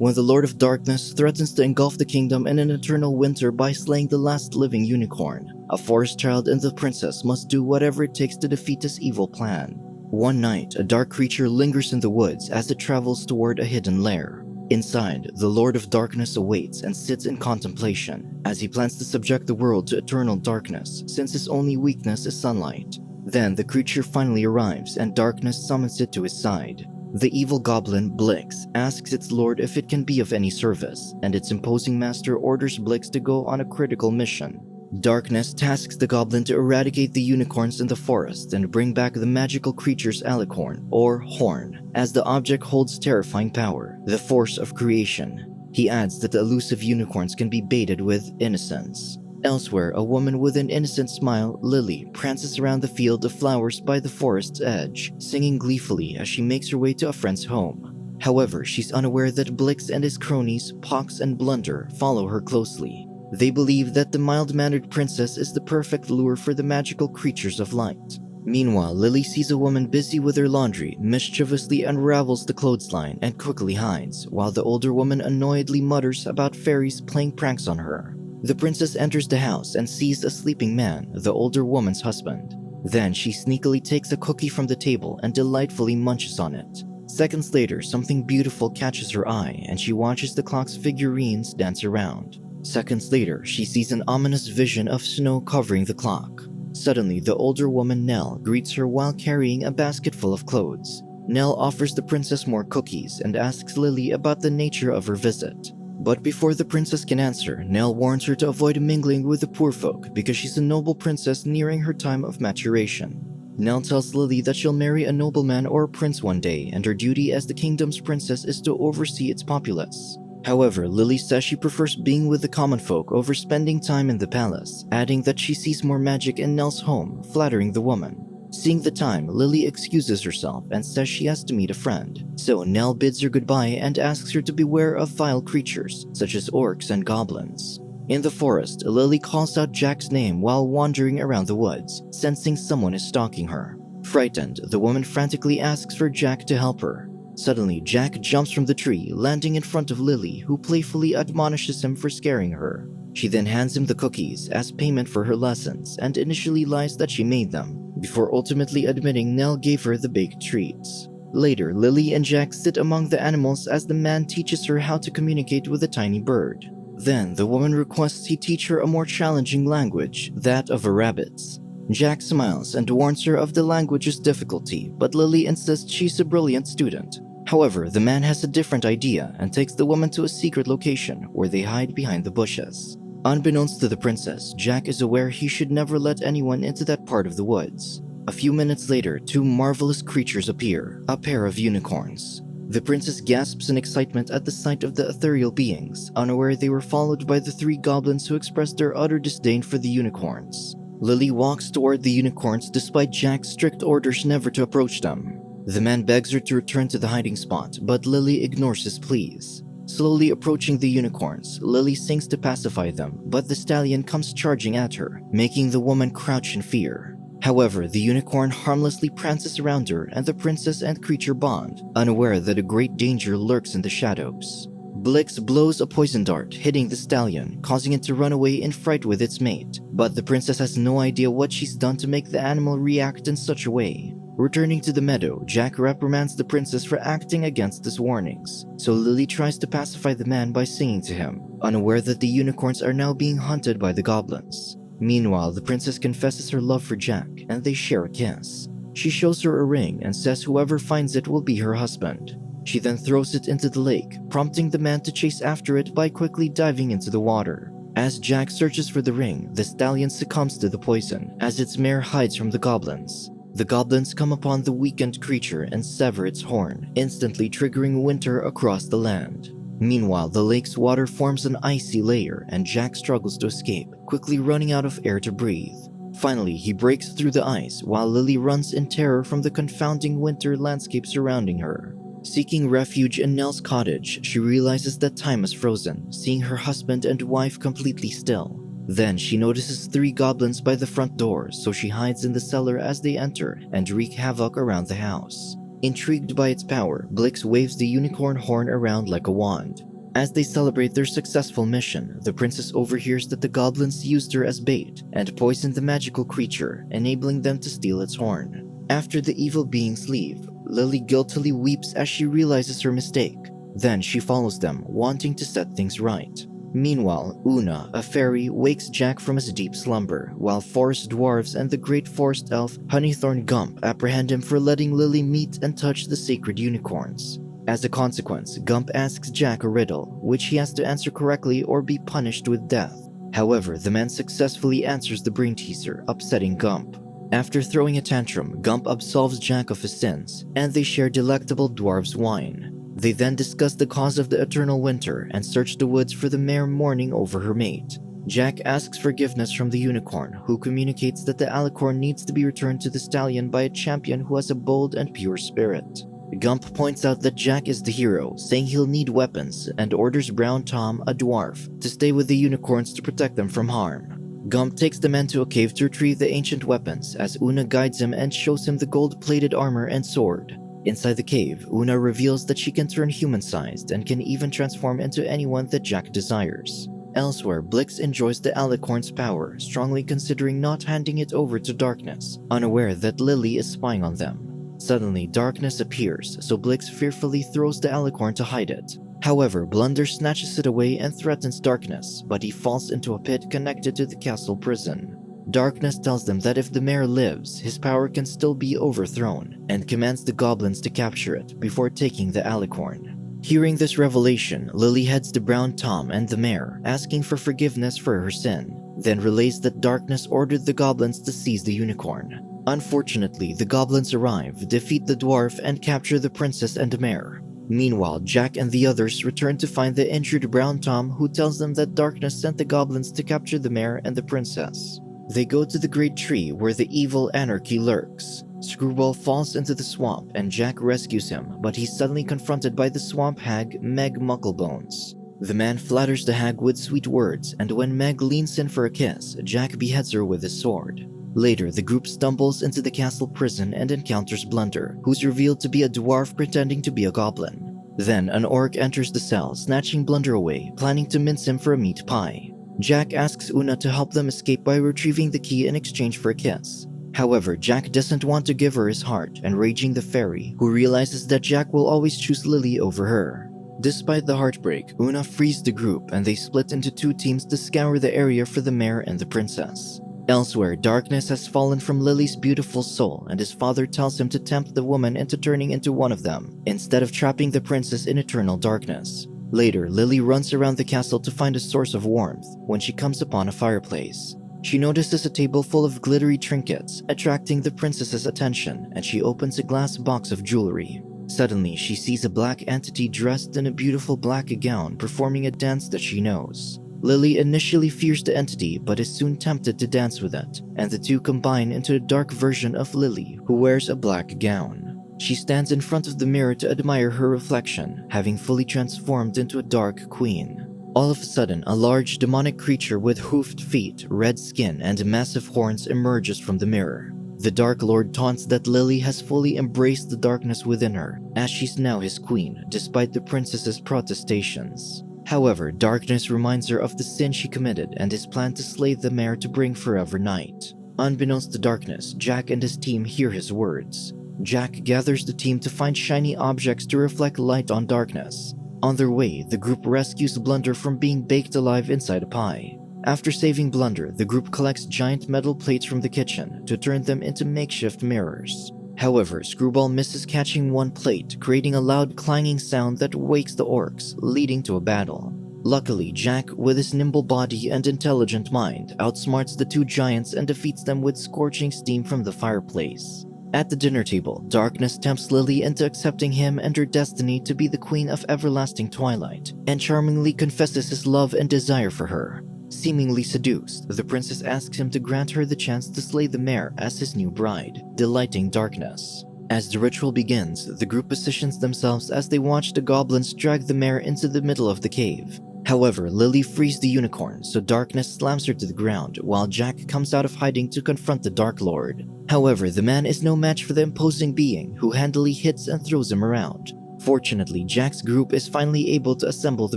when the Lord of Darkness threatens to engulf the kingdom in an eternal winter by slaying the last living unicorn. A forest child and the princess must do whatever it takes to defeat his evil plan. One night, a dark creature lingers in the woods as it travels toward a hidden lair. Inside, the Lord of Darkness awaits and sits in contemplation, as he plans to subject the world to eternal darkness since his only weakness is sunlight. Then the creature finally arrives and darkness summons it to his side. The evil goblin, Blix, asks its lord if it can be of any service, and its imposing master orders Blix to go on a critical mission. Darkness tasks the goblin to eradicate the unicorns in the forest and bring back the magical creature's alicorn, or horn, as the object holds terrifying power, the force of creation. He adds that the elusive unicorns can be baited with innocence. Elsewhere, a woman with an innocent smile, Lily, prances around the field of flowers by the forest's edge, singing gleefully as she makes her way to a friend's home. However, she's unaware that Blix and his cronies, Pox and Blunder, follow her closely. They believe that the mild-mannered princess is the perfect lure for the magical creatures of light. Meanwhile, Lily sees a woman busy with her laundry, mischievously unravels the clothesline and quickly hides, while the older woman annoyedly mutters about fairies playing pranks on her. The princess enters the house and sees a sleeping man, the older woman's husband. Then she sneakily takes a cookie from the table and delightfully munches on it. Seconds later, something beautiful catches her eye and she watches the clock's figurines dance around. Seconds later, she sees an ominous vision of snow covering the clock. Suddenly, the older woman Nell greets her while carrying a basket full of clothes. Nell offers the princess more cookies and asks Lily about the nature of her visit. But before the princess can answer, Nell warns her to avoid mingling with the poor folk because she's a noble princess nearing her time of maturation. Nell tells Lily that she'll marry a nobleman or a prince one day and her duty as the kingdom's princess is to oversee its populace. However, Lily says she prefers being with the common folk over spending time in the palace, adding that she sees more magic in Nell's home, flattering the woman. Seeing the time, Lily excuses herself and says she has to meet a friend. So Nell bids her goodbye and asks her to beware of vile creatures, such as orcs and goblins. In the forest, Lily calls out Jack's name while wandering around the woods, sensing someone is stalking her. Frightened, the woman frantically asks for Jack to help her. Suddenly, Jack jumps from the tree, landing in front of Lily, who playfully admonishes him for scaring her. She then hands him the cookies as payment for her lessons and initially lies that she made them, before ultimately admitting Nell gave her the baked treats. Later, Lily and Jack sit among the animals as the man teaches her how to communicate with a tiny bird. Then, the woman requests he teach her a more challenging language, that of a rabbit's. Jack smiles and warns her of the language's difficulty, but Lily insists she's a brilliant student. However, the man has a different idea and takes the woman to a secret location where they hide behind the bushes. Unbeknownst to the princess, Jack is aware he should never let anyone into that part of the woods. A few minutes later, two marvelous creatures appear, a pair of unicorns. The princess gasps in excitement at the sight of the ethereal beings, unaware they were followed by the three goblins who expressed their utter disdain for the unicorns. Lily walks toward the unicorns despite Jack's strict orders never to approach them. The man begs her to return to the hiding spot, but Lily ignores his pleas. Slowly approaching the unicorns, Lily sings to pacify them, but the stallion comes charging at her, making the woman crouch in fear. However, the unicorn harmlessly prances around her and the princess and creature bond, unaware that a great danger lurks in the shadows. Blix blows a poison dart, hitting the stallion, causing it to run away in fright with its mate. But the princess has no idea what she's done to make the animal react in such a way. Returning to the meadow, Jack reprimands the princess for acting against his warnings. So Lily tries to pacify the man by singing to him, unaware that the unicorns are now being hunted by the goblins. Meanwhile, the princess confesses her love for Jack, and they share a kiss. She shows her a ring and says whoever finds it will be her husband. She then throws it into the lake, prompting the man to chase after it by quickly diving into the water. As Jack searches for the ring, the stallion succumbs to the poison, as its mare hides from the goblins. The goblins come upon the weakened creature and sever its horn, instantly triggering winter across the land. Meanwhile, the lake's water forms an icy layer, and Jack struggles to escape, quickly running out of air to breathe. Finally, he breaks through the ice, while Lily runs in terror from the confounding winter landscape surrounding her. Seeking refuge in Nell's cottage, she realizes that time is frozen, seeing her husband and wife completely still. Then she notices three goblins by the front door, so she hides in the cellar as they enter and wreak havoc around the house. Intrigued by its power, Blix waves the unicorn horn around like a wand. As they celebrate their successful mission, the princess overhears that the goblins used her as bait and poisoned the magical creature, enabling them to steal its horn. After the evil beings leave, Lily guiltily weeps as she realizes her mistake. Then she follows them, wanting to set things right. Meanwhile, Una, a fairy, wakes Jack from his deep slumber, while forest dwarves and the great forest elf Honeythorn Gump apprehend him for letting Lily meet and touch the sacred unicorns. As a consequence, Gump asks Jack a riddle, which he has to answer correctly or be punished with death. However, the man successfully answers the brain teaser, upsetting Gump. After throwing a tantrum, Gump absolves Jack of his sins, and they share delectable dwarves' wine. They then discuss the cause of the eternal winter and search the woods for the mare mourning over her mate. Jack asks forgiveness from the unicorn, who communicates that the alicorn needs to be returned to the stallion by a champion who has a bold and pure spirit. Gump points out that Jack is the hero, saying he'll need weapons, and orders Brown Tom, a dwarf, to stay with the unicorns to protect them from harm. Gump takes the men to a cave to retrieve the ancient weapons as Una guides him and shows him the gold-plated armor and sword. Inside the cave, Una reveals that she can turn human-sized and can even transform into anyone that Jack desires. Elsewhere, Blix enjoys the alicorn's power, strongly considering not handing it over to Darkness, unaware that Lily is spying on them. Suddenly, Darkness appears, so Blix fearfully throws the alicorn to hide it. However, Blunder snatches it away and threatens Darkness, but he falls into a pit connected to the castle prison. Darkness tells them that if the mayor lives, his power can still be overthrown, and commands the goblins to capture it before taking the alicorn. Hearing this revelation, Lily heads to Brown Tom and the mayor, asking for forgiveness for her sin, then relays that Darkness ordered the goblins to seize the unicorn. Unfortunately, the goblins arrive, defeat the dwarf, and capture the princess and the mayor. Meanwhile, Jack and the others return to find the injured Brown Tom, who tells them that Darkness sent the goblins to capture the mayor and the princess. They go to the great tree where the evil anarchy lurks. Screwball falls into the swamp and Jack rescues him, but he's suddenly confronted by the swamp hag Meg Mucklebones. The man flatters the hag with sweet words, and when Meg leans in for a kiss, Jack beheads her with his sword. Later, the group stumbles into the castle prison and encounters Blunder, who's revealed to be a dwarf pretending to be a goblin. Then, an orc enters the cell, snatching Blunder away, planning to mince him for a meat pie. Jack asks Una to help them escape by retrieving the key in exchange for a kiss. However, Jack doesn't want to give her his heart, enraging the fairy, who realizes that Jack will always choose Lily over her. Despite the heartbreak, Una frees the group and they split into two teams to scour the area for the mayor and the princess. Elsewhere, Darkness has fallen from Lily's beautiful soul, and his father tells him to tempt the woman into turning into one of them, instead of trapping the princess in eternal darkness. Later, Lily runs around the castle to find a source of warmth when she comes upon a fireplace. She notices a table full of glittery trinkets, attracting the princess's attention, and she opens a glass box of jewelry. Suddenly, she sees a black entity dressed in a beautiful black gown performing a dance that she knows. Lily initially fears the entity but is soon tempted to dance with it, and the two combine into a dark version of Lily, who wears a black gown. She stands in front of the mirror to admire her reflection, having fully transformed into a dark queen. All of a sudden, a large demonic creature with hoofed feet, red skin, and massive horns emerges from the mirror. The Dark Lord taunts that Lily has fully embraced the darkness within her, as she's now his queen, despite the princess's protestations. However, Darkness reminds her of the sin she committed and his plan to slay the mare to bring forever night. Unbeknownst to Darkness, Jack and his team hear his words. Jack gathers the team to find shiny objects to reflect light on Darkness. On their way, the group rescues Blunder from being baked alive inside a pie. After saving Blunder, the group collects giant metal plates from the kitchen to turn them into makeshift mirrors. However, Screwball misses catching one plate, creating a loud clanging sound that wakes the orcs, leading to a battle. Luckily, Jack, with his nimble body and intelligent mind, outsmarts the two giants and defeats them with scorching steam from the fireplace. At the dinner table, Darkness tempts Lily into accepting him and her destiny to be the Queen of Everlasting Twilight, and charmingly confesses his love and desire for her. Seemingly seduced, the princess asks him to grant her the chance to slay the mare as his new bride, delighting Darkness. As the ritual begins, the group positions themselves as they watch the goblins drag the mare into the middle of the cave. However, Lily frees the unicorn, so Darkness slams her to the ground, while Jack comes out of hiding to confront the Dark Lord. However, the man is no match for the imposing being, who handily hits and throws him around. Fortunately, Jack's group is finally able to assemble the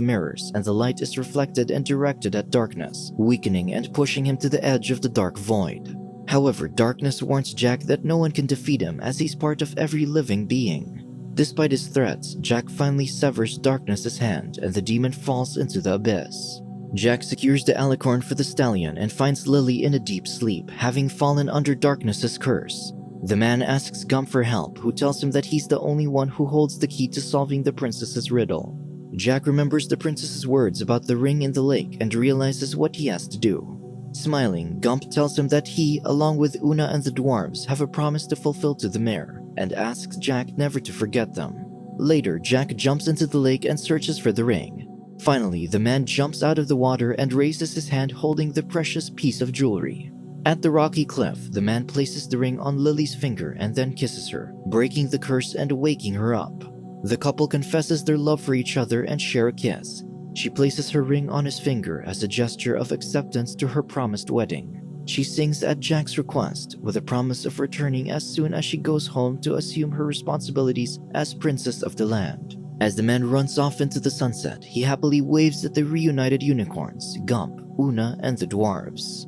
mirrors, and the light is reflected and directed at Darkness, weakening and pushing him to the edge of the dark void. However, Darkness warns Jack that no one can defeat him as he's part of every living being. Despite his threats, Jack finally severs Darkness's hand and the demon falls into the abyss. Jack secures the alicorn for the stallion and finds Lily in a deep sleep, having fallen under Darkness's curse. The man asks Gump for help, who tells him that he's the only one who holds the key to solving the princess's riddle. Jack remembers the princess's words about the ring in the lake and realizes what he has to do. Smiling, Gump tells him that he, along with Una and the dwarves, have a promise to fulfill to the mare, and asks Jack never to forget them. Later, Jack jumps into the lake and searches for the ring. Finally, the man jumps out of the water and raises his hand holding the precious piece of jewelry. At the rocky cliff, the man places the ring on Lily's finger and then kisses her, breaking the curse and waking her up. The couple confesses their love for each other and share a kiss. She places her ring on his finger as a gesture of acceptance to her promised wedding. She sings at Jack's request, with a promise of returning as soon as she goes home to assume her responsibilities as princess of the land. As the man runs off into the sunset, he happily waves at the reunited unicorns, Gump, Una, and the dwarves.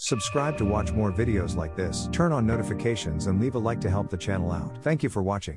Subscribe to watch more videos like this, turn on notifications and leave a like to help the channel out. Thank you for watching.